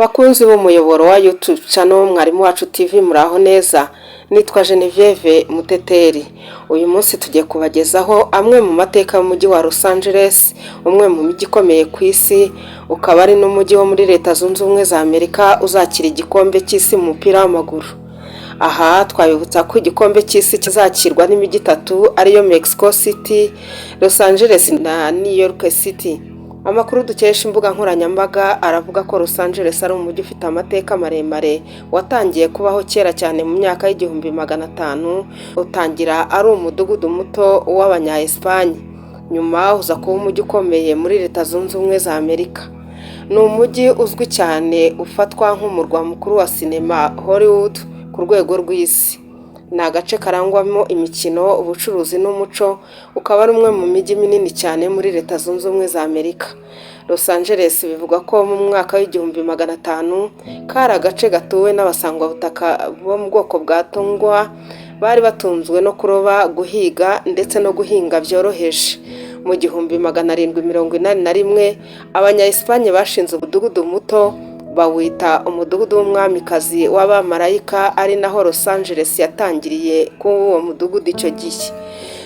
Bakunzi b'umuyoboro wa YouTube channel Mwarimu Wacu TV muraho neza. Nitwa Genevieve Muteteri. Uyu munsi tugiye kubagezaho amwe mu mateka y'umujyi wa Los Angeles, umwe mu mijyi ikomeye ku isi, ukaba ari n'umujyi wo muri Leta Zunze Ubumwe za Amerika uzakira igikombe cy'isi mu mupira w'amaguru. Aha twabibutsa ko igikombe cy'isi kizakirwa n'imijyi itatu ariyo Mexico City, Los Angeles na New York City. Amakuru dukesha imbuga nkoranyambaga aravuga ko Los Angeles ari umujyi ufite amateka maremare watangiye kubaho kera cyane mu myaka y'igihumbi 1500, utangira ari umudugudu muto w'abanya-Espagne, nyuma uza kuba umujyi ukomeye muri Leta Zunze Ubumwe za Amerika. Ni umujyi uzwi cyane ufatwa nk'umurwa mukuru wa sinema Hollywood ku rwego rw'isi. Ni agace karangwamo imikino, ubucuruzi n'umuco, ukaba ari umwe mu mijyi minini cyane muri Leta Zunze Ubumwe za Amerika. Los Angeles bivuga ko mu mwaka w'igihumbi 1500 kari agace gatuwe n'abasangwabutaka bo mu bwoko bwa Tongwa, bari batunzwe no kuroba, guhiga ndetse no guhinga byoroheje. Mu gihumbi 781 abanya-Espagne bashinze umudugudu muto bawita umudugudu w'umwamikazi w'abamarayika, ari naho Los Angeles yatangiriye ku uwo mudugudu icyo gihe.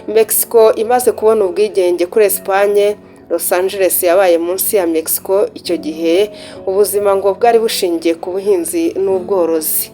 Mexico imaze kubona ubwigenge kuri Espagne, Los Angeles yabaye munsi ya Mexico icyo gihe. Ubuzima ngo bwari bushingiye ku buhinzi n'ubworozi.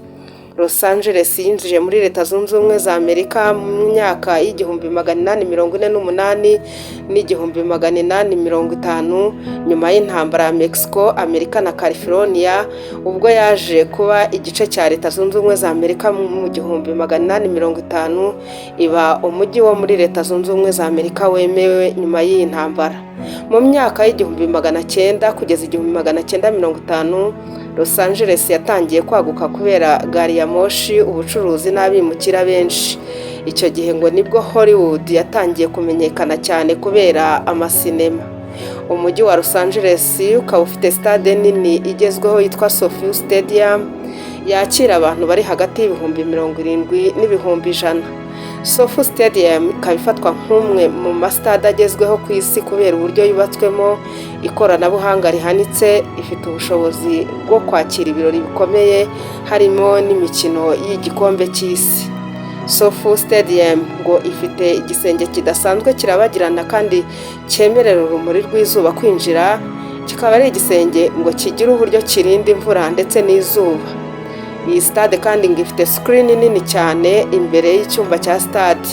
Los Angeles yinjiye muri Leta Zunze Ubumwe za Amerika mu myaka y'igihumbi 1848 n'igihumbi 1850 nyuma y'intambara ya Mexico, Amerika na California, ubwo yaje kuba igice cya Leta Zunze Ubumwe za Amerika mu gihumbi 1850, iba umujyi wo muri Leta Zunze Ubumwe za Amerika wemewe nyuma y'iyi ntambara. Mu myaka y'igihumbi 1900 kugeza igihumbi 1950 Los Angeles yatangiye kwaguka kubera gari ya moshi, ubucuruzi n'abimukira benshi. Icyo gihe ngo nibwo Hollywood yatangiye kumenyekana cyane kubera amasinema. Umujyi wa Los Angeles ukaba ufite stade nini igezweho yitwa SoFi Stadium, yakira abantu bari hagati y'ibihumbi 70 n'ibihumbi 100. SoFi Stadium ikaba ifatwa nk'umwe mu mastade agezweho ku isi kubera uburyo yubatswemo, ikoranabuhanga rihanitse, ifite ubushobozi bwo kwakira ibirori bikomeye harimo n'imikino y'igikombe cy'isi. SoFi Stadium ngo ifite igisenge kidasanzwe kirabagirana kandi cyemerera urumuri rw'izuba kwinjira, kikaba ari igisenge ngo kigira uburyo kirinda imvura ndetse n'izuba. Iyi stade kandi ngo ifite screen nini cyane imbere y'icyumba cya stade.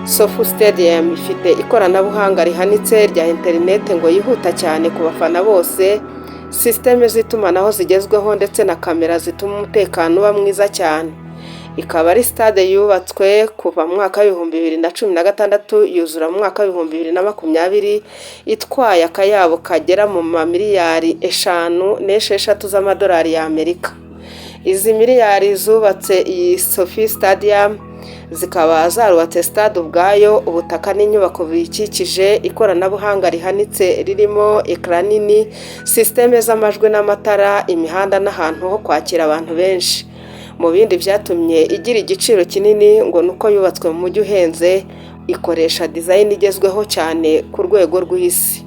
SoFi Stadium ifite ikoranabuhanga rihanitse rya internet ngo yihuta cyane ku bafana bose, systeme z'itumanaho zigezweho ndetse na kamera zituma umutekano uba mwiza cyane. Ikaba ari stade yubatswe kuva mu mwaka w'ibihumbi 2016 yuzura mu mwaka w'ibihumbi 2020, itwaye akayabo kagera mu mamiliyari 5.6 z'amadolari y'Amerika. Izi miliyari zubatse iyi SoFi Stadium zikaba zarubatse stade ubwayo, ubutaka n'inyubako bikikije, ikoranabuhanga rihanitse ririmo ekran nini, systeme z'amajwi n'amatara, imihanda n'ahantu ho kwakira abantu benshi. Mu bindi byatumye igira igiciro kinini ngo nuko yubatswe mu mujyi uhenze, ikoresha design igezweho cyane ku rwego rw'isi.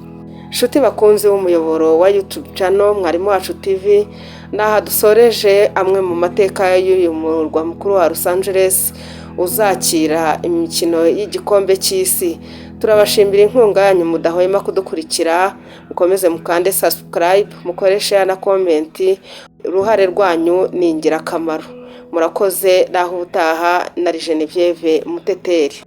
Shuti bakunzi b'umuyoboro wa YouTube channel Mwarimu Wacu TV, naha dusoreje amwe mu mateka y'uyu murwa mukuru wa Los Angeles uzakira imikino y'igikombe cy'isi. Turabashimira inkunga yanyu mudahwema kudukurikira, mukomeze mukande subscribe, mukoreshe na comment. Uruhare rwanyu ni ingirakamaro. Murakoze, naho utaha. Nari Genevieve Muteteri.